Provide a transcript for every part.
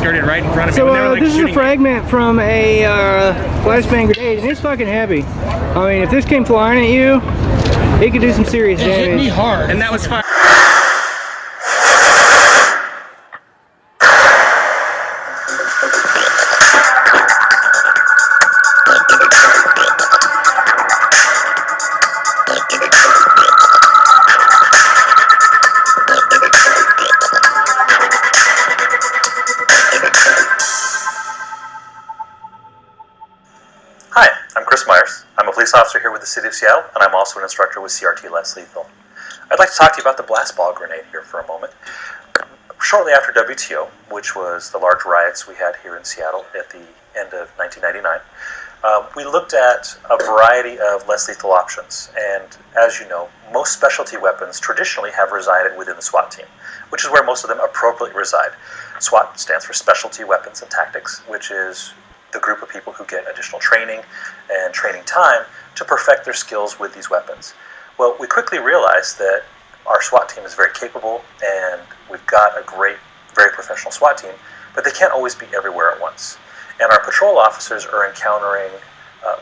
skirted right in front of me. So this is a fragment from a flashbang grenade, and it's fucking heavy. I mean, if this came flying at you, it could do some serious damage. It hit me hard. And that was fire. Hi, I'm Chris Myers. I'm a police officer here with the City of Seattle, and I'm also an instructor with CRT Less Lethal. I'd like to talk to you about the blast ball grenade here for a moment. Shortly after WTO, which was the large riots we had here in Seattle at the end of 1999, we looked at a variety of less lethal options. And as you know, most specialty weapons traditionally have resided within the SWAT team, which is where most of them appropriately reside. SWAT stands for Specialty Weapons and Tactics, which is the group of people who get additional training and training time to perfect their skills with these weapons. Well, we quickly realized that our SWAT team is very capable and we've got a great, very professional SWAT team, but they can't always be everywhere at once. And our patrol officers are encountering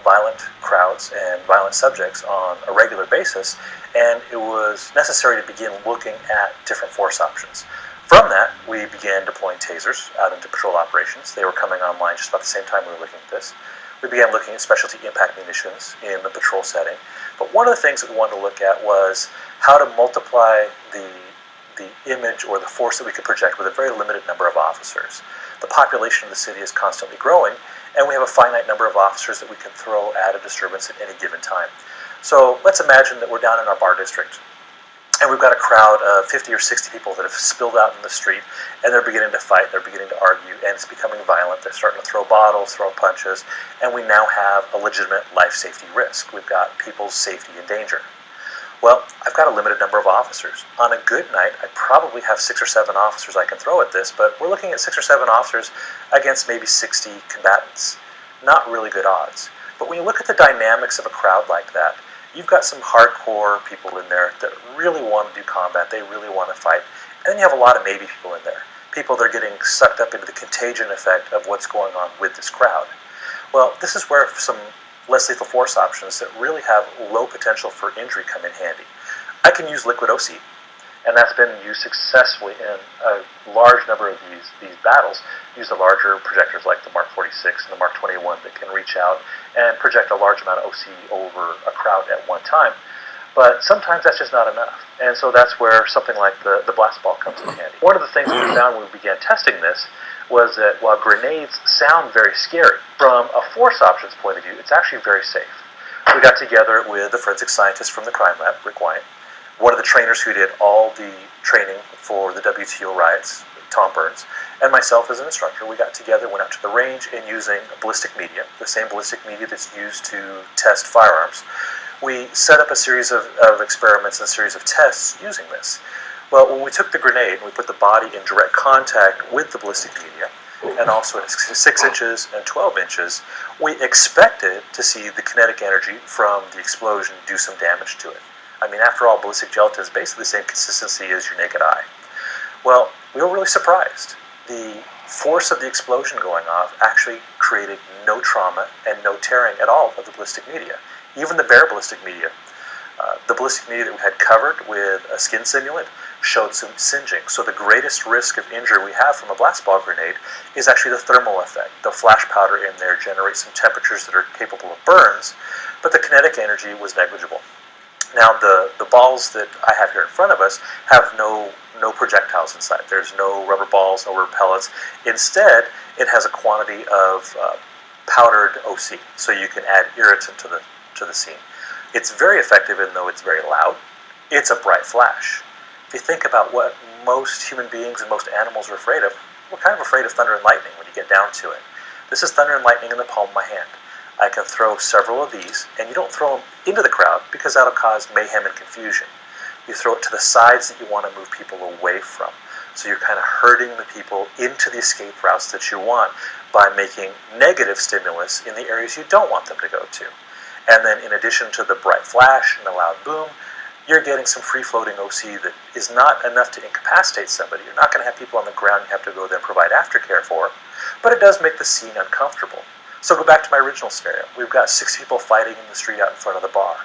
violent crowds and violent subjects on a regular basis, and it was necessary to begin looking at different force options. From that, we began deploying tasers out into patrol operations. They were coming online just about the same time we were looking at this. We began looking at specialty impact munitions in the patrol setting. But one of the things that we wanted to look at was how to multiply the image or the force that we could project with a very limited number of officers. The population of the city is constantly growing, and we have a finite number of officers that we can throw at a disturbance at any given time. So let's imagine that we're down in our bar district, and we've got a crowd of 50 or 60 people that have spilled out in the street, and they're beginning to fight, they're beginning to argue, and it's becoming violent. They're starting to throw bottles, throw punches, and we now have a legitimate life safety risk. We've got people's safety in danger. Well, I've got a limited number of officers. On a good night, I probably have 6 or 7 officers I can throw at this, but we're looking at 6 or 7 officers against maybe 60 combatants. Not really good odds. But when you look at the dynamics of a crowd like that, you've got some hardcore people in there that really want to do combat, they really want to fight, and then you have a lot of maybe people in there. People that are getting sucked up into the contagion effect of what's going on with this crowd. Well, this is where some less lethal force options that really have low potential for injury come in handy. I can use liquid OC, and that's been used successfully in a large number of these battles. Use the larger projectors like the Mark 46 and the Mark 21 that can reach out and project a large amount of OC over a crowd at one time. But sometimes that's just not enough. And so that's where something like the blast ball comes in handy. One of the things we found when we began testing this was that while grenades sound very scary, from a force options point of view, it's actually very safe. We got together with the forensic scientist from the crime lab, Rick Wyant, one of the trainers who did all the training for the WTO riots, Tom Burns, and myself as an instructor. We got together, went out to the range, and using ballistic media, the same ballistic media that's used to test firearms, we set up a series of experiments and a series of tests using this. Well, when we took the grenade and we put the body in direct contact with the ballistic media, and also at 6 inches and 12 inches, we expected to see the kinetic energy from the explosion do some damage to it. I mean, after all, ballistic gelatin is basically the same consistency as your naked eye. Well, we were really surprised. The force of the explosion going off actually created no trauma and no tearing at all of the ballistic media. Even the bare ballistic media. The ballistic media that we had covered with a skin simulant showed some singeing. So the greatest risk of injury we have from a blast ball grenade is actually the thermal effect. The flash powder in there generates some temperatures that are capable of burns, but the kinetic energy was negligible. Now, the balls that I have here in front of us have no projectiles inside. There's no rubber balls, no rubber pellets. Instead, it has a quantity of powdered OC, so you can add irritant to the scene. It's very effective, even though it's very loud. It's a bright flash. If you think about what most human beings and most animals are afraid of, we're kind of afraid of thunder and lightning when you get down to it. This is thunder and lightning in the palm of my hand. I can throw several of these, and you don't throw them into the crowd because that'll cause mayhem and confusion. You throw it to the sides that you want to move people away from. So you're kind of herding the people into the escape routes that you want by making negative stimulus in the areas you don't want them to go to. And then in addition to the bright flash and the loud boom, you're getting some free-floating OC that is not enough to incapacitate somebody. You're not going to have people on the ground you have to go there and provide aftercare for, but it does make the scene uncomfortable. So go back to my original scenario. We've got 6 people fighting in the street out in front of the bar.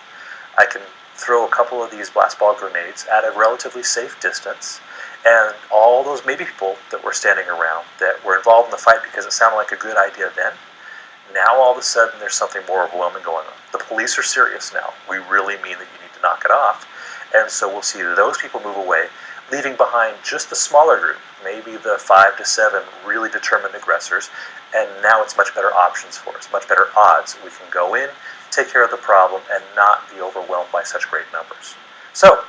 I can throw a couple of these blast ball grenades at a relatively safe distance, and all those maybe people that were standing around that were involved in the fight because it sounded like a good idea then, now all of a sudden there's something more overwhelming going on. The police are serious now. We really mean that you need to knock it off. And so we'll see those people move away, leaving behind just the smaller group, maybe the 5 to 7 really determined aggressors, and now it's much better options for us, much better odds. We can go in, take care of the problem, and not be overwhelmed by such great numbers. So,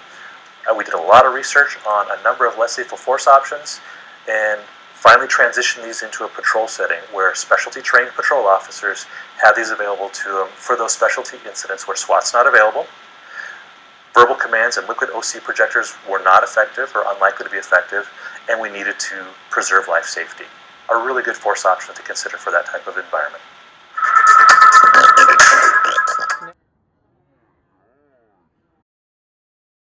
we did a lot of research on a number of less lethal force options, and finally transitioned these into a patrol setting where specialty trained patrol officers have these available to them for those specialty incidents where SWAT's not available. Verbal commands and liquid OC projectors were not effective or unlikely to be effective, and we needed to preserve life safety. A really good force option to consider for that type of environment.